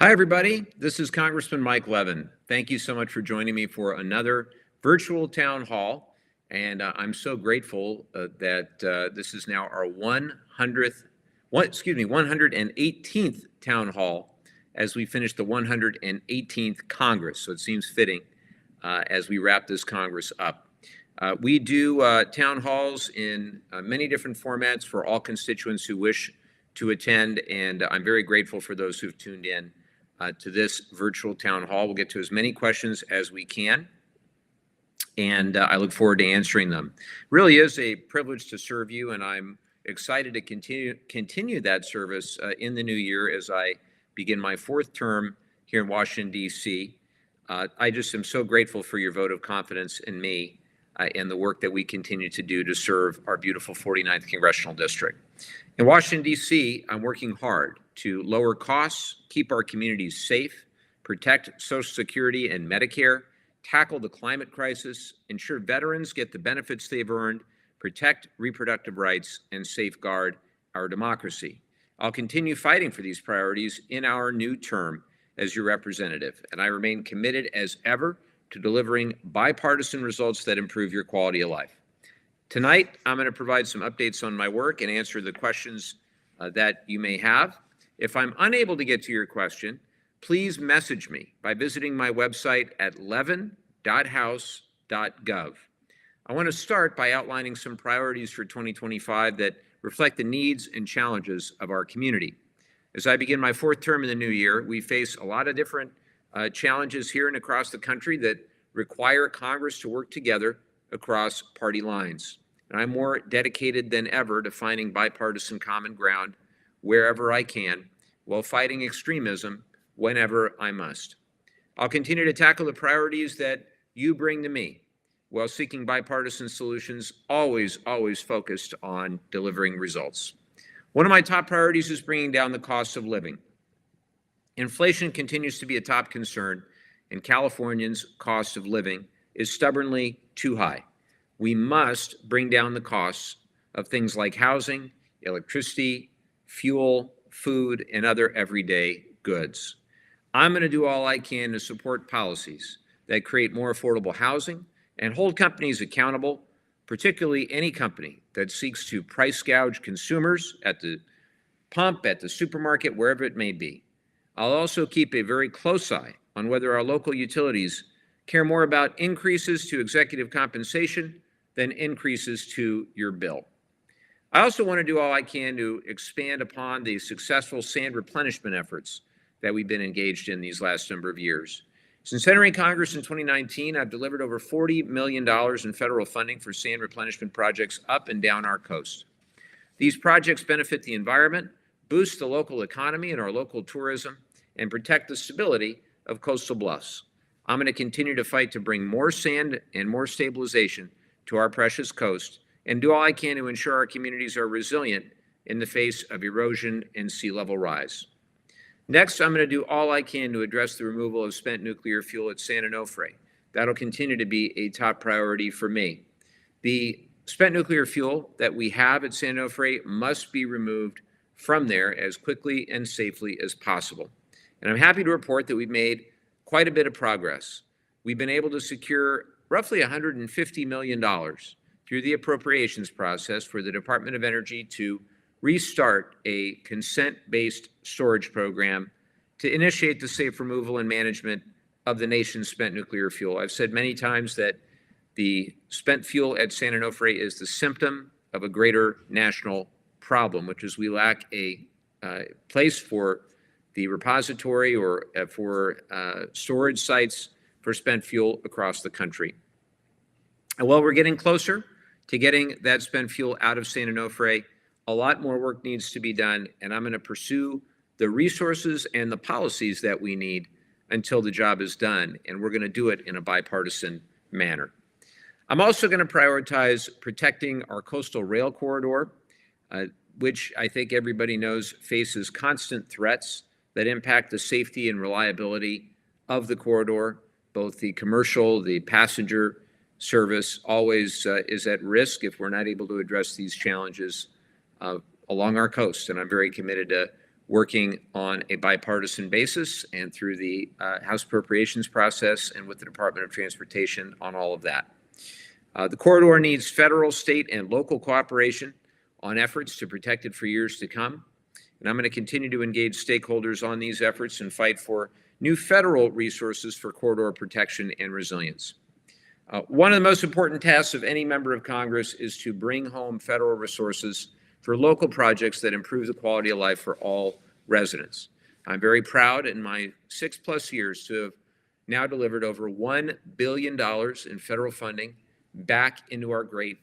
Hi, everybody. This is Congressman Mike Levin. Thank you so much for joining me for another virtual town hall. And I'm so grateful that this is now our 118th town hall as we finish the 118th Congress. So it seems fitting as we wrap this Congress up. We do town halls in many different formats for all constituents who wish to attend, and I'm very grateful for those who've tuned in to this virtual town hall. We'll get to as many questions as we can, and I look forward to answering them. Really is a privilege to serve you, and I'm excited to continue that service in the new year as I begin my fourth term here in Washington, D.C. I just am so grateful for your vote of confidence in me and the work that we continue to do to serve our beautiful 49th Congressional District. In Washington, D.C., I'm working hard to lower costs, keep our communities safe, protect Social Security and Medicare, tackle the climate crisis, ensure veterans get the benefits they've earned, protect reproductive rights, and safeguard our democracy. I'll continue fighting for these priorities in our new term as your representative, and I remain committed as ever to delivering bipartisan results that improve your quality of life. Tonight, I'm going to provide some updates on my work and answer the questions that you may have. If I'm unable to get to your question, please message me by visiting my website at levin.house.gov. I want to start by outlining some priorities for 2025 that reflect the needs and challenges of our community. As I begin my fourth term in the new year, we face a lot of different challenges here and across the country that require Congress to work together across party lines. And I'm more dedicated than ever to finding bipartisan common ground wherever I can, while fighting extremism whenever I must. I'll continue to tackle the priorities that you bring to me, while seeking bipartisan solutions, always focused on delivering results. One of my top priorities is bringing down the cost of living. Inflation continues to be a top concern, and Californians' cost of living is stubbornly too high. We must bring down the costs of things like housing, electricity, fuel, food, and other everyday goods. I'm going to do all I can to support policies that create more affordable housing and hold companies accountable, particularly any company that seeks to price gouge consumers at the pump, at the supermarket, wherever it may be. I'll also keep a very close eye on whether our local utilities care more about increases to executive compensation than increases to your bill. I also want to do all I can to expand upon the successful sand replenishment efforts that we've been engaged in these last number of years. Since entering Congress in 2019, I've delivered over $40 million in federal funding for sand replenishment projects up and down our coast. These projects benefit the environment, boost the local economy and our local tourism, and protect the stability of coastal bluffs. I'm going to continue to fight to bring more sand and more stabilization to our precious coast and do all I can to ensure our communities are resilient in the face of erosion and sea level rise. Next, I'm going to do all I can to address the removal of spent nuclear fuel at San Onofre. That'll continue to be a top priority for me. The spent nuclear fuel that we have at San Onofre must be removed from there as quickly and safely as possible. And I'm happy to report that we've made quite a bit of progress. We've been able to secure roughly $150 million through the appropriations process for the Department of Energy to restart a consent-based storage program to initiate the safe removal and management of the nation's spent nuclear fuel. I've said many times that the spent fuel at San Onofre is the symptom of a greater national problem, which is we lack a place for the repository or for storage sites for spent fuel across the country. And while we're getting closer to getting that spent fuel out of San Onofre, a lot more work needs to be done, and I'm going to pursue the resources and the policies that we need until the job is done, and we're going to do it in a bipartisan manner. I'm also going to prioritize protecting our coastal rail corridor, which I think everybody knows faces constant threats that impact the safety and reliability of the corridor. Both the commercial, the passenger service always is at risk if we're not able to address these challenges along our coast. And I'm very committed to working on a bipartisan basis and through the House appropriations process and with the Department of Transportation on all of that. The corridor needs federal, state, and local cooperation on efforts to protect it for years to come. And I'm going to continue to engage stakeholders on these efforts and fight for new federal resources for corridor protection and resilience. One of the most important tasks of any member of Congress is to bring home federal resources for local projects that improve the quality of life for all residents. I'm very proud in my 6+ years to have now delivered over $1 billion in federal funding back into our great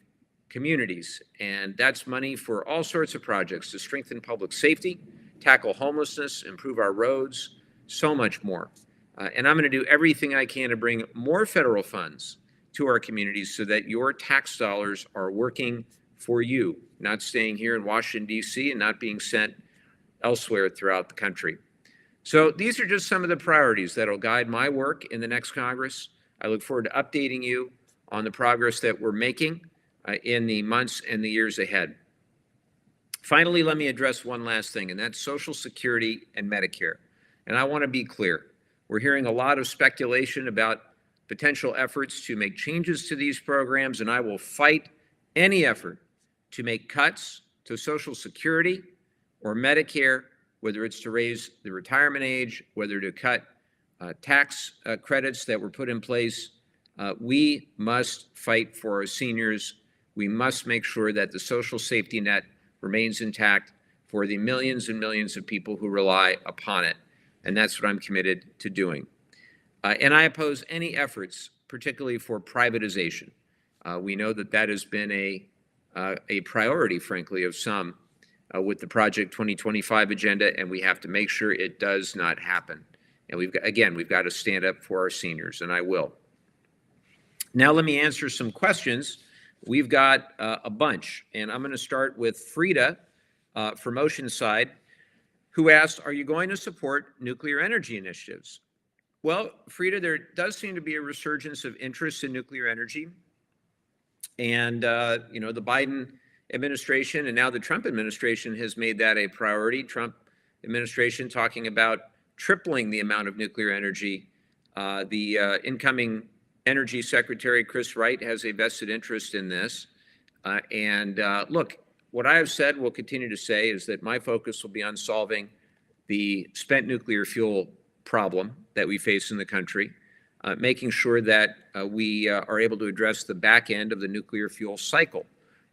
communities. And that's money for all sorts of projects to strengthen public safety, tackle homelessness, improve our roads, so much more. And I'm going to do everything I can to bring more federal funds to our communities so that your tax dollars are working for you, not staying here in Washington, D.C., and not being sent elsewhere throughout the country. So these are just some of the priorities that will guide my work in the next Congress. I look forward to updating you on the progress that we're making in the months and the years ahead. Finally, let me address one last thing, and that's Social Security and Medicare. And I want to be clear. We're hearing a lot of speculation about potential efforts to make changes to these programs, and I will fight any effort to make cuts to Social Security or Medicare, whether it's to raise the retirement age, whether to cut tax credits that were put in place. We must fight for our seniors. We must make sure that the social safety net remains intact for the millions and millions of people who rely upon it. And that's what I'm committed to doing. And I oppose any efforts, particularly for privatization. We know that that has been a priority, frankly, of some with the Project 2025 agenda, and we have to make sure it does not happen. And we've got to stand up for our seniors, and I will. Now let me answer some questions. We've got a bunch, and I'm going to start with Frida from Oceanside, who asked, are you going to support nuclear energy initiatives? Well, Frida, there does seem to be a resurgence of interest in nuclear energy. And, the Biden administration and now the Trump administration has made that a priority. Trump administration talking about tripling the amount of nuclear energy. The incoming Energy Secretary, Chris Wright, has a vested interest in this. Look, what I have said, will continue to say, is that my focus will be on solving the spent nuclear fuel problem that we face in the country, making sure that we are able to address the back end of the nuclear fuel cycle.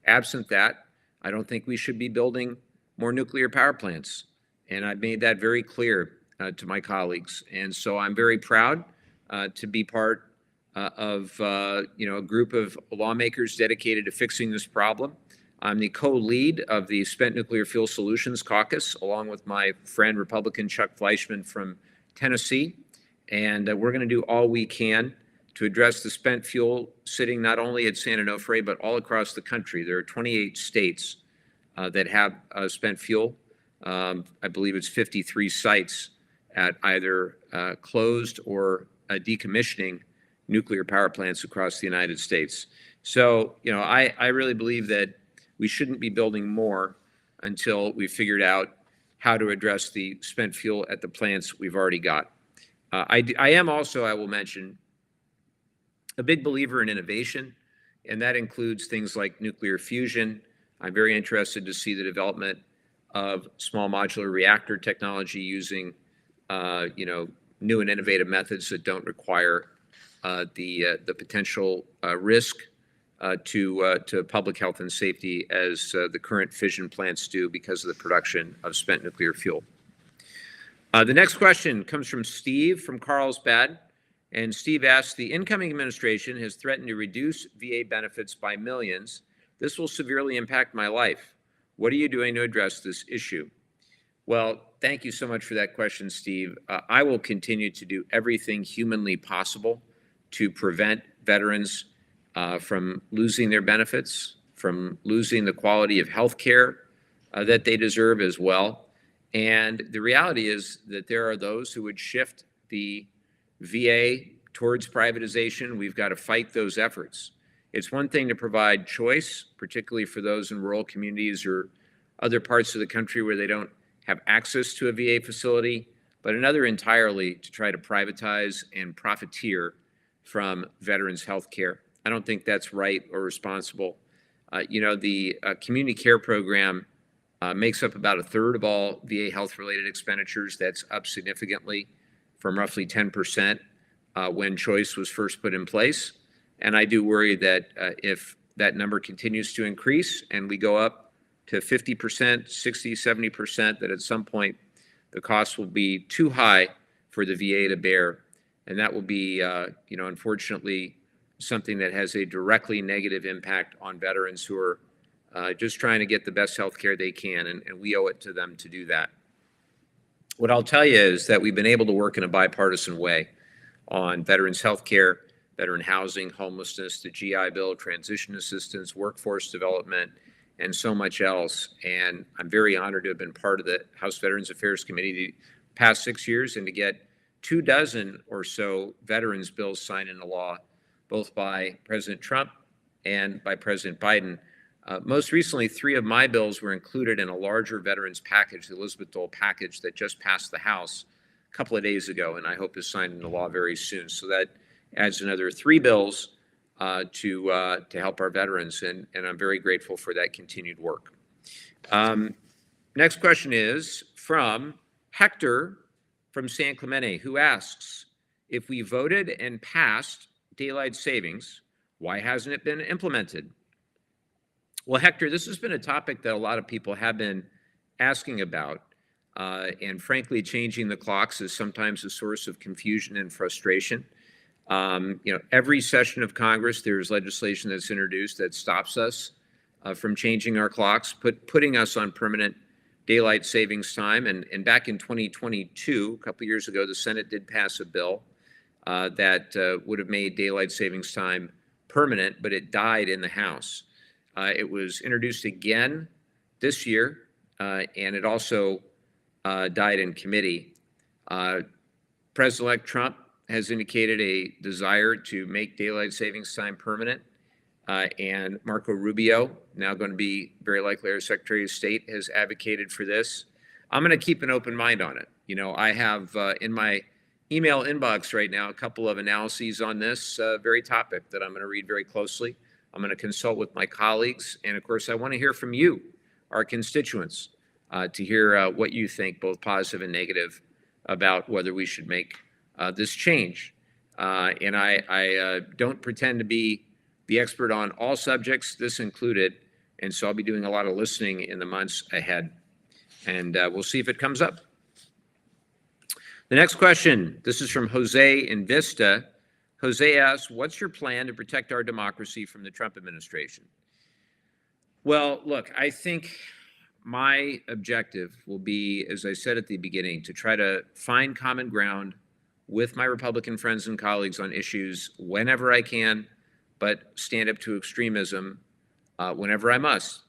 Absent that, I don't think we should be building more nuclear power plants. And I've made that very clear to my colleagues. And so I'm very proud to be part of a group of lawmakers dedicated to fixing this problem. I'm the co-lead of the Spent Nuclear Fuel Solutions Caucus, along with my friend Republican Chuck Fleischmann from Tennessee. And we're going to do all we can to address the spent fuel sitting not only at San Onofre, but all across the country. There are 28 states that have spent fuel. I believe it's 53 sites at either closed or decommissioning nuclear power plants across the United States. So, I really believe that we shouldn't be building more until we've figured out how to address the spent fuel at the plants we've already got. I am also, I will mention, a big believer in innovation, and that includes things like nuclear fusion. I'm very interested to see the development of small modular reactor technology using, new and innovative methods that don't require the potential risk to public health and safety as the current fission plants do because of the production of spent nuclear fuel. The next question comes from Steve from Carlsbad. And Steve asks, the incoming administration has threatened to reduce VA benefits by millions. This will severely impact my life. What are you doing to address this issue? Well, thank you so much for that question, Steve. I will continue to do everything humanly possible to prevent veterans from losing their benefits, from losing the quality of health care that they deserve as well. And the reality is that there are those who would shift the VA towards privatization. We've got to fight those efforts. It's one thing to provide choice, particularly for those in rural communities or other parts of the country where they don't have access to a VA facility, but another entirely to try to privatize and profiteer from veterans' health care. I don't think that's right or responsible. The community care program makes up about a third of all VA health-related expenditures. That's up significantly from roughly 10% when choice was first put in place. And I do worry that if that number continues to increase and we go up to 50%, 60, 70%, that at some point the cost will be too high for the VA to bear. And that will be, unfortunately, something that has a directly negative impact on veterans who are just trying to get the best health care they can, and we owe it to them to do that. What I'll tell you is that we've been able to work in a bipartisan way on veterans' health care, veteran housing, homelessness, the GI Bill, transition assistance, workforce development, and so much else. And I'm very honored to have been part of the House Veterans Affairs Committee the past 6 years and to get 24 or so veterans bills signed into law, both by President Trump and by President Biden. Most recently, 3 of my bills were included in a larger veterans package, the Elizabeth Dole package that just passed the House a couple of days ago, and I hope is signed into law very soon. So that adds another 3 bills to help our veterans, and I'm very grateful for that continued work. Next question is from Hector from San Clemente, who asks, if we voted and passed daylight savings, why hasn't it been implemented? Well, Hector, this has been a topic that a lot of people have been asking about, and frankly, changing the clocks is sometimes a source of confusion and frustration. Every session of Congress, there's legislation that's introduced that stops us from changing our clocks, putting us on permanent daylight savings time. And back in 2022, a couple of years ago, the Senate did pass a bill that would have made daylight savings time permanent, but it died in the House. It was introduced again this year, and it also died in committee. President-elect Trump has indicated a desire to make daylight savings time permanent, and Marco Rubio, now going to be very likely our Secretary of State, has advocated for this. I'm going to keep an open mind on it. I have in my email inbox right now a couple of analyses on this very topic that I'm going to read very closely. I'm going to consult with my colleagues, and of course, I want to hear from you, our constituents, to hear what you think, both positive and negative, about whether we should make this change. And I don't pretend to be the expert on all subjects, this included, and so I'll be doing a lot of listening in the months ahead, and we'll see if it comes up. The next question, this is from Jose in Vista. Jose asks, what's your plan to protect our democracy from the Trump administration? Well, look, I think my objective will be, as I said at the beginning, to try to find common ground with my Republican friends and colleagues on issues whenever I can, but stand up to extremism whenever I must.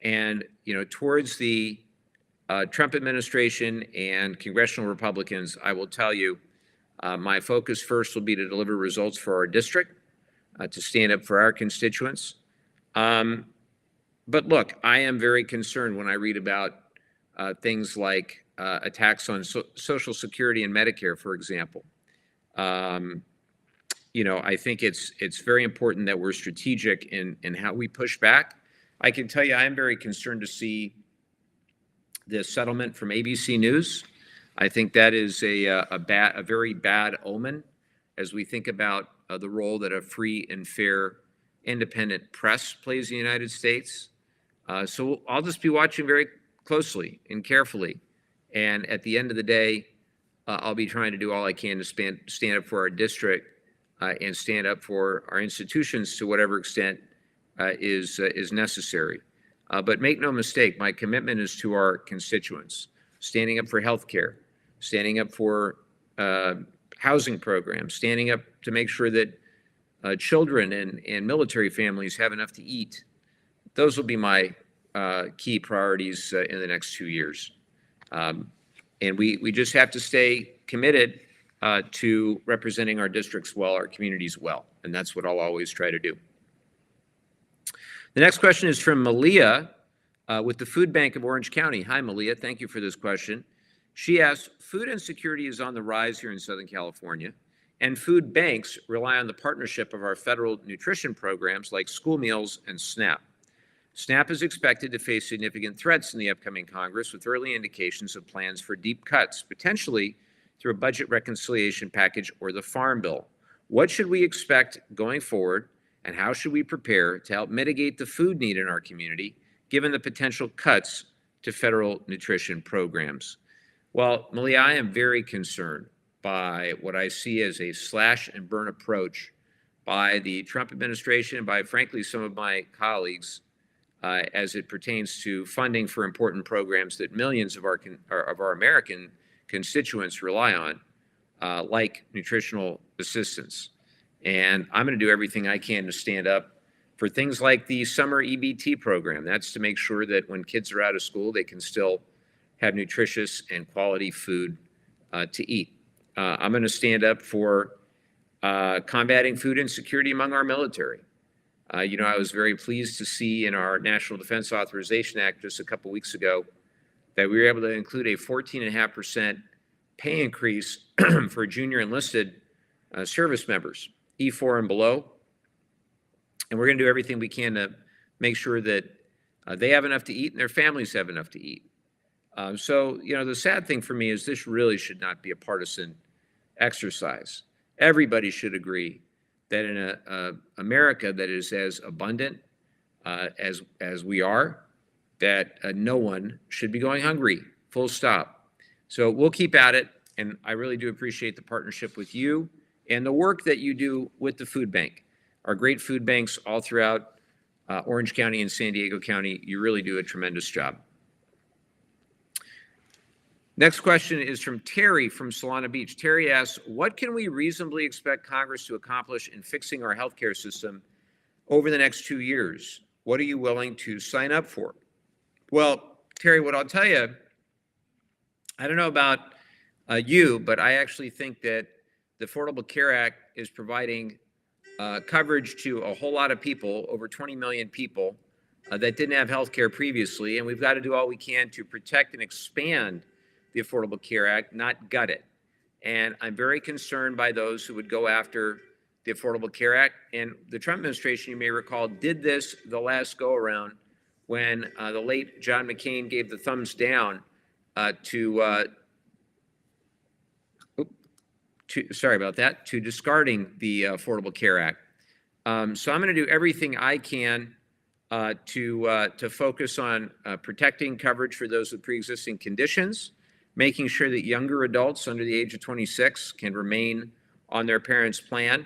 And, towards the Trump administration and congressional Republicans, I will tell you, my focus first will be to deliver results for our district, to stand up for our constituents. But look, I am very concerned when I read about things like attacks on Social Security and Medicare, for example. I think it's very important that we're strategic in how we push back. I can tell you I am very concerned to see the settlement from ABC News. I think that is a very bad omen as we think about the role that a free and fair, independent press plays in the United States. So I'll just be watching very closely and carefully. And at the end of the day, I'll be trying to do all I can to stand up for our district and stand up for our institutions to whatever extent is necessary. But make no mistake, my commitment is to our constituents, standing up for health care, standing up for housing programs, standing up to make sure that children and military families have enough to eat. Those will be my key priorities in the next 2 years. And we just have to stay committed to representing our districts well, our communities well, and that's what I'll always try to do. The next question is from Malia with the Food Bank of Orange County. Hi, Malia. Thank you for this question. She asks, food insecurity is on the rise here in Southern California, and food banks rely on the partnership of our federal nutrition programs like school meals and SNAP. SNAP is expected to face significant threats in the upcoming Congress, with early indications of plans for deep cuts, potentially through a budget reconciliation package or the Farm Bill. What should we expect going forward, and how should we prepare to help mitigate the food need in our community, given the potential cuts to federal nutrition programs? Well, Malia, I am very concerned by what I see as a slash and burn approach by the Trump administration and by, frankly, some of my colleagues as it pertains to funding for important programs that millions of our American constituents rely on, like nutritional assistance. And I'm going to do everything I can to stand up for things like the summer EBT program. That's to make sure that when kids are out of school, they can still have nutritious and quality food to eat. I'm going to stand up for combating food insecurity among our military. I was very pleased to see in our National Defense Authorization Act just a couple weeks ago that we were able to include a 14.5% pay increase for junior enlisted service members, E4 and below. And we're going to do everything we can to make sure that they have enough to eat and their families have enough to eat. So, the sad thing for me is this really should not be a partisan exercise. Everybody should agree that in a America that is as abundant as we are, that no one should be going hungry, full stop. So we'll keep at it, and I really do appreciate the partnership with you and the work that you do with the food bank. Our great food banks all throughout Orange County and San Diego County, you really do a tremendous job. Next question is from Terry from Solana Beach. Terry asks, what can we reasonably expect Congress to accomplish in fixing our healthcare system over the next 2 years? What are you willing to sign up for? Well, Terry, what I'll tell you, I don't know about you, but I actually think that the Affordable Care Act is providing coverage to a whole lot of people, over 20 million people that didn't have health care previously, and we've got to do all we can to protect and expand the Affordable Care Act, not gut it. And I'm very concerned by those who would go after the Affordable Care Act. And the Trump administration, you may recall, did this the last go around when the late John McCain gave the thumbs down to discarding the Affordable Care Act. So I'm going to do everything I can to focus on protecting coverage for those with pre-existing conditions, making sure that younger adults under the age of 26 can remain on their parents' plan,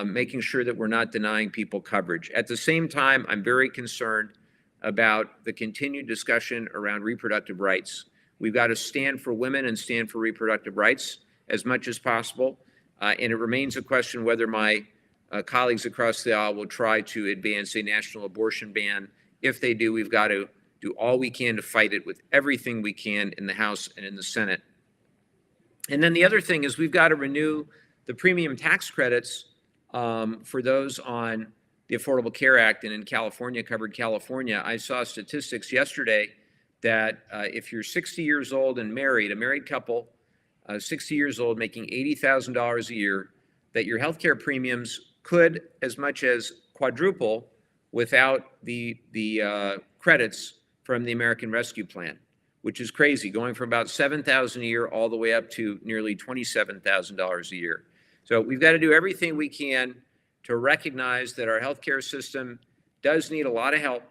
making sure that we're not denying people coverage. At the same time, I'm very concerned about the continued discussion around reproductive rights. We've got to stand for women and stand for reproductive rights as much as possible. And it remains a question whether my colleagues across the aisle will try to advance a national abortion ban. If they do, we've got to do all we can to fight it with everything we can in the House and in the Senate. And then the other thing is we've got to renew the premium tax credits for those on the Affordable Care Act and in California, covered California. I saw statistics yesterday that if you're 60 years old and married, a married couple, 60 years old, making $80,000 a year, that your healthcare premiums could as much as quadruple without the credits from the American Rescue Plan, which is crazy, going from about $7,000 a year all the way up to nearly $27,000 a year. So we've got to do everything we can to recognize that our healthcare system does need a lot of help.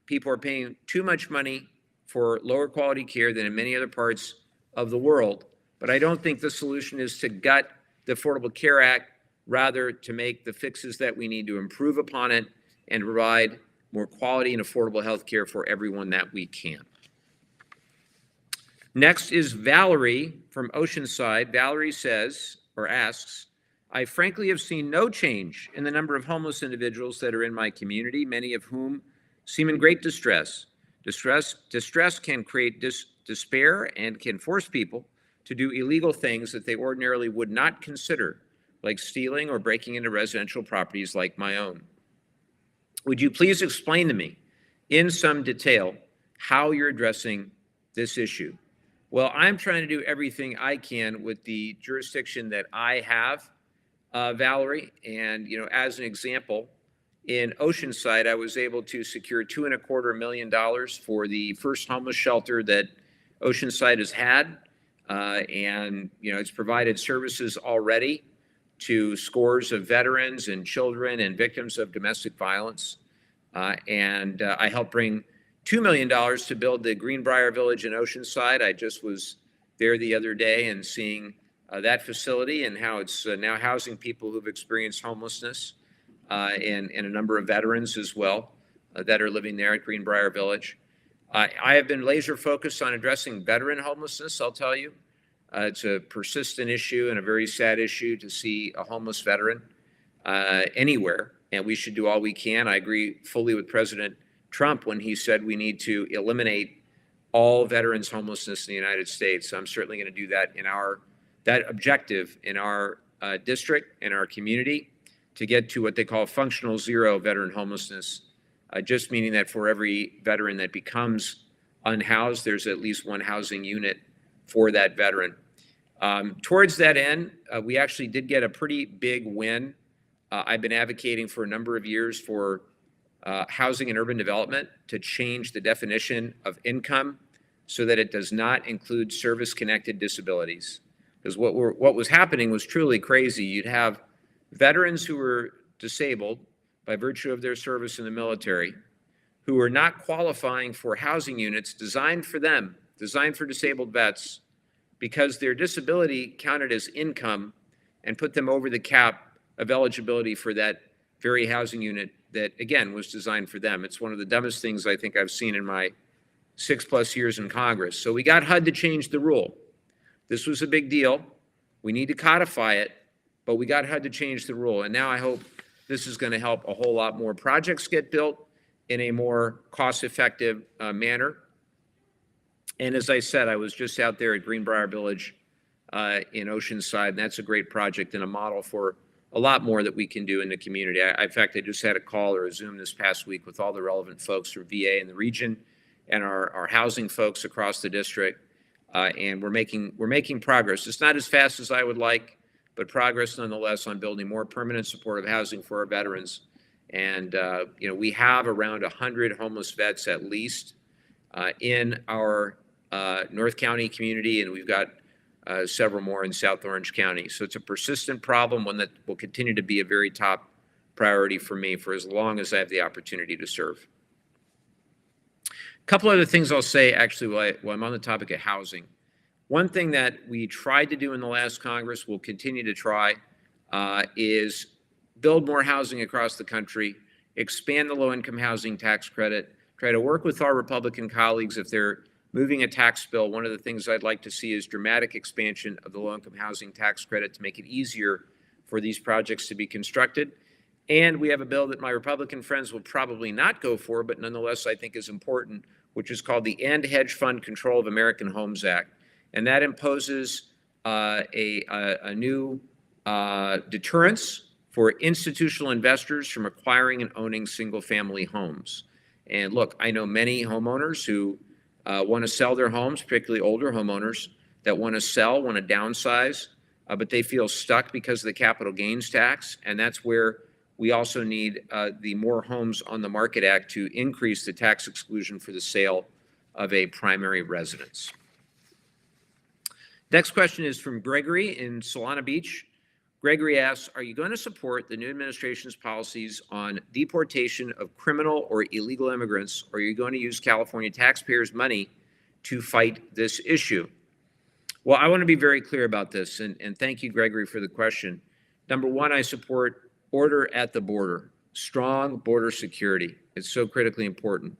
People are paying too much money for lower quality care than in many other parts of the world. But I don't think the solution is to gut the Affordable Care Act, rather to make the fixes that we need to improve upon it and provide more quality and affordable health care for everyone that we can. Next is Valerie from Oceanside. Valerie says, or asks, I frankly have seen no change in the number of homeless individuals that are in my community, many of whom seem in great distress. Distress can create despair and can force people to do illegal things that they ordinarily would not consider, like stealing or breaking into residential properties like my own. Would you please explain to me in some detail how you're addressing this issue. Well, I'm trying to do everything I can with the jurisdiction that I have, Valerie. And, as an example, in Oceanside, I was able to secure $2.25 million for the first homeless shelter that Oceanside has had. And, it's provided services already to scores of veterans and children and victims of domestic violence. And I helped bring $2 million to build the Greenbrier Village in Oceanside. I just was there the other day and seeing that facility and how it's now housing people who've experienced homelessness and a number of veterans as well that are living there at Greenbrier Village. I have been laser focused on addressing veteran homelessness, I'll tell you. It's a persistent issue and a very sad issue to see a homeless veteran anywhere, and we should do all we can. I agree fully with President Trump when he said we need to eliminate all veterans' homelessness in the United States. So I'm certainly going to do that that objective in our district, in our community, to get to what they call functional zero veteran homelessness, just meaning that for every veteran that becomes unhoused, there's at least one housing unit for that veteran. Towards that end, we actually did get a pretty big win. I've been advocating for a number of years for housing and urban development to change the definition of income so that it does not include service-connected disabilities. Because what was happening was truly crazy. You'd have veterans who were disabled by virtue of their service in the military who were not qualifying for housing units designed for them, designed for disabled vets, because their disability counted as income and put them over the cap of eligibility for that very housing unit that, again, was designed for them. It's one of the dumbest things I think I've seen in my 6+ years in Congress. So we got HUD to change the rule. This was a big deal. We need to codify it, but we got HUD to change the rule. And now I hope this is going to help a whole lot more projects get built in a more cost-effective manner. And as I said, I was just out there at Greenbrier Village in Oceanside, and that's a great project and a model for a lot more that we can do in the community. In fact, I just had a call or a Zoom this past week with all the relevant folks from VA in the region and our housing folks across the district, and we're making progress. It's not as fast as I would like, but progress nonetheless on building more permanent supportive housing for our veterans. And we have around 100 homeless vets at least in our North County community, and we've got several more in South Orange County. So it's a persistent problem, one that will continue to be a very top priority for me for as long as I have the opportunity to serve. A couple other things I'll say, actually, while I'm on the topic of housing. One thing that we tried to do in the last Congress, we'll continue to try, is build more housing across the country, expand the low-income housing tax credit, try to work with our Republican colleagues if they're moving a tax bill. One of the things I'd like to see is dramatic expansion of the low-income housing tax credit to make it easier for these projects to be constructed. And we have a bill that my Republican friends will probably not go for, but nonetheless I think is important, which is called the End Hedge Fund Control of American Homes Act. And that imposes a new deterrence for institutional investors from acquiring and owning single-family homes. And look, I know many homeowners who want to sell their homes, particularly older homeowners that want to sell, want to downsize, but they feel stuck because of the capital gains tax. And that's where we also need the More Homes on the Market Act to increase the tax exclusion for the sale of a primary residence. Next question is from Gregory in Solana Beach. Gregory asks, are you going to support the new administration's policies on deportation of criminal or illegal immigrants, or are you going to use California taxpayers' money to fight this issue? Well, I want to be very clear about this, and thank you, Gregory, for the question. Number one, I support order at the border, strong border security. It's so critically important.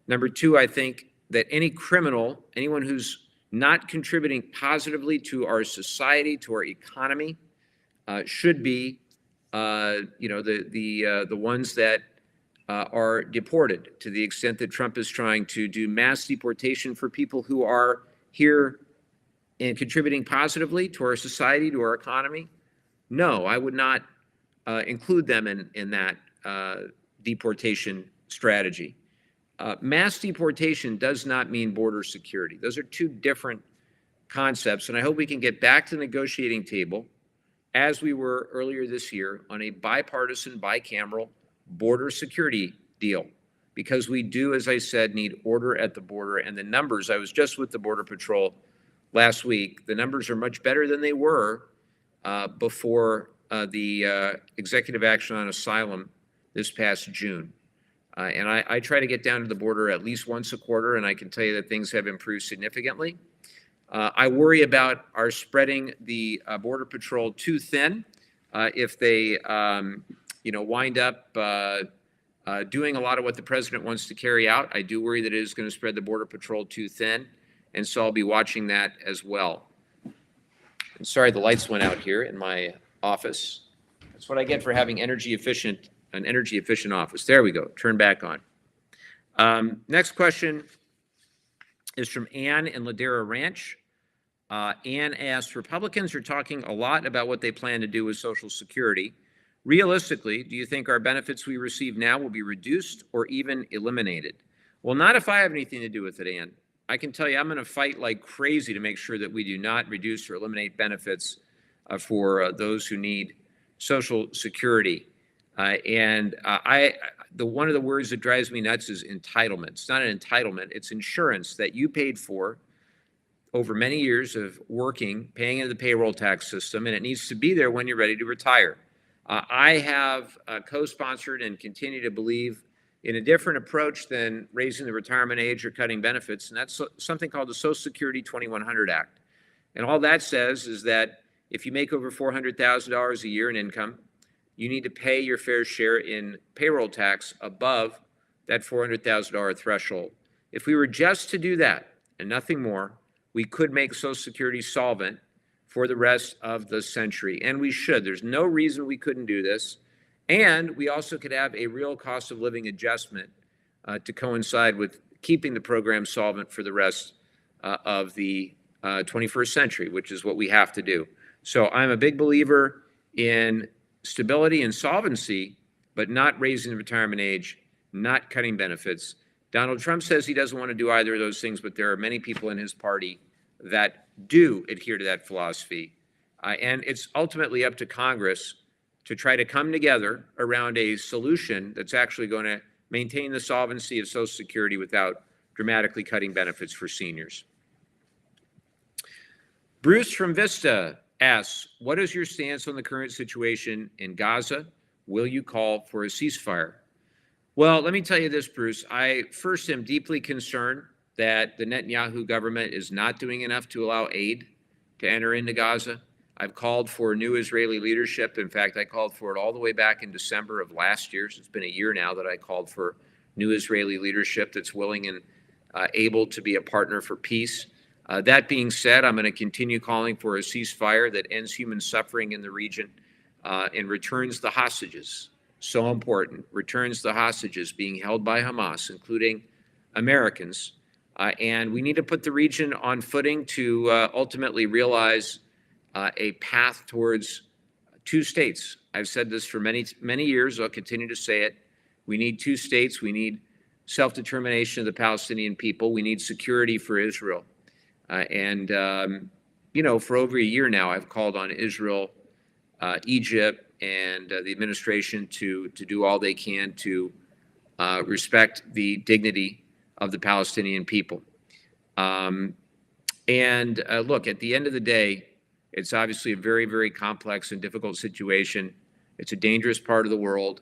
Number two, I think that any criminal, anyone who's not contributing positively to our society, to our economy, should be, the ones that are deported, to the extent that Trump is trying to do mass deportation for people who are here and contributing positively to our society, to our economy. No, I would not include them in that deportation strategy. Mass deportation does not mean border security. Those are two different concepts, and I hope we can get back to the negotiating table as we were earlier this year on a bipartisan, bicameral border security deal, because we do, as I said, need order at the border. And the numbers, I was just with the Border Patrol last week, the numbers are much better than they were before the executive action on asylum this past June. And I try to get down to the border at least once a quarter, and I can tell you that things have improved significantly. I worry about our spreading the Border Patrol too thin. If they, wind up doing a lot of what the president wants to carry out, I do worry that it is going to spread the Border Patrol too thin, and so I'll be watching that as well. And sorry, the lights went out here in my office. That's what I get for having an energy efficient office. There we go. Turn back on. Next question is from Ann in Ladera Ranch. Ann asks, Republicans are talking a lot about what they plan to do with Social Security. Realistically, do you think our benefits we receive now will be reduced or even eliminated? Well, not if I have anything to do with it, Ann. I can tell you I'm going to fight like crazy to make sure that we do not reduce or eliminate benefits for those who need Social Security. One of the words that drives me nuts is entitlement. It's not an entitlement. It's insurance that you paid for over many years of working, paying into the payroll tax system, and it needs to be there when you're ready to retire. I have co-sponsored and continue to believe in a different approach than raising the retirement age or cutting benefits, and that's something called the Social Security 2100 Act. And all that says is that if you make over $400,000 a year in income, you need to pay your fair share in payroll tax above that $400,000 threshold. If we were just to do that and nothing more, we could make Social Security solvent for the rest of the century, and we should. There's no reason we couldn't do this. And we also could have a real cost of living adjustment to coincide with keeping the program solvent for the rest of the 21st century, which is what we have to do. So I'm a big believer in stability and solvency, but not raising the retirement age, not cutting benefits. Donald Trump says he doesn't want to do either of those things, but there are many people in his party that do adhere to that philosophy. And it's ultimately up to Congress to try to come together around a solution that's actually going to maintain the solvency of Social Security without dramatically cutting benefits for seniors. Bruce from Vista asks, what is your stance on the current situation in Gaza? Will you call for a ceasefire? Well, let me tell you this, Bruce. I first am deeply concerned that the Netanyahu government is not doing enough to allow aid to enter into Gaza. I've called for new Israeli leadership. In fact, I called for it all the way back in December of last year. So it's been a year now that I called for new Israeli leadership that's willing and able to be a partner for peace. That being said, I'm going to continue calling for a ceasefire that ends human suffering in the region and returns the hostages. So important. Returns the hostages being held by Hamas, including Americans. And we need to put the region on footing to ultimately realize a path towards two states. I've said this for many, many years. I'll continue to say it. We need two states. We need self-determination of the Palestinian people. We need security for Israel. For over a year now, I've called on Israel, Egypt, and the administration to do all they can to respect the dignity of the Palestinian people. Look, at the end of the day, it's obviously a very, very complex and difficult situation. It's a dangerous part of the world.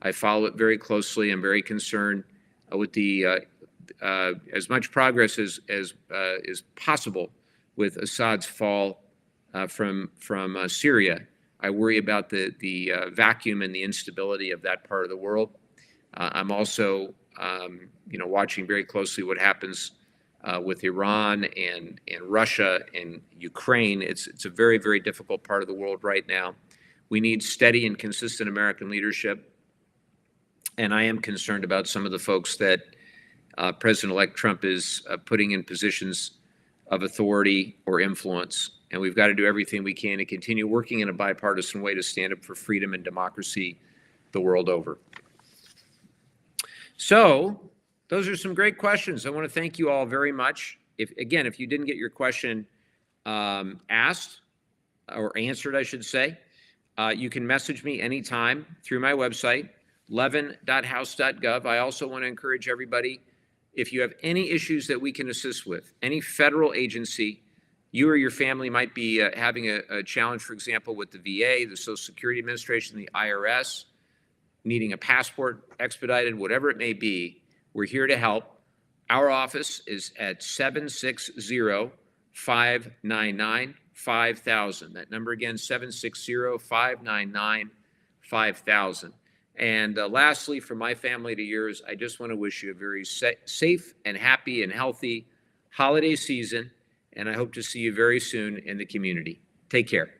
I follow it very closely. I'm very concerned with the as much progress as is possible with Assad's fall from Syria. I worry about the vacuum and the instability of that part of the world. I'm also, watching very closely what happens with Iran and Russia and Ukraine. It's a very, very difficult part of the world right now. We need steady and consistent American leadership. And I am concerned about some of the folks that President-elect Trump is putting in positions of authority or influence. And we've got to do everything we can to continue working in a bipartisan way to stand up for freedom and democracy the world over. So Those are some great questions. I want to thank you all very much. If you didn't get your question asked or answered, I should say, you can message me anytime through my website, levin.house.gov. I also want to encourage everybody, if you have any issues that we can assist with, any federal agency, you or your family might be having a challenge, for example, with the VA, the Social Security Administration, the IRS, needing a passport expedited, whatever it may be, we're here to help. Our office is at 760-599-5000. That number again, 760-599-5000. And lastly, from my family to yours, I just want to wish you a very safe and happy and healthy holiday season. And I hope to see you very soon in the community. Take care.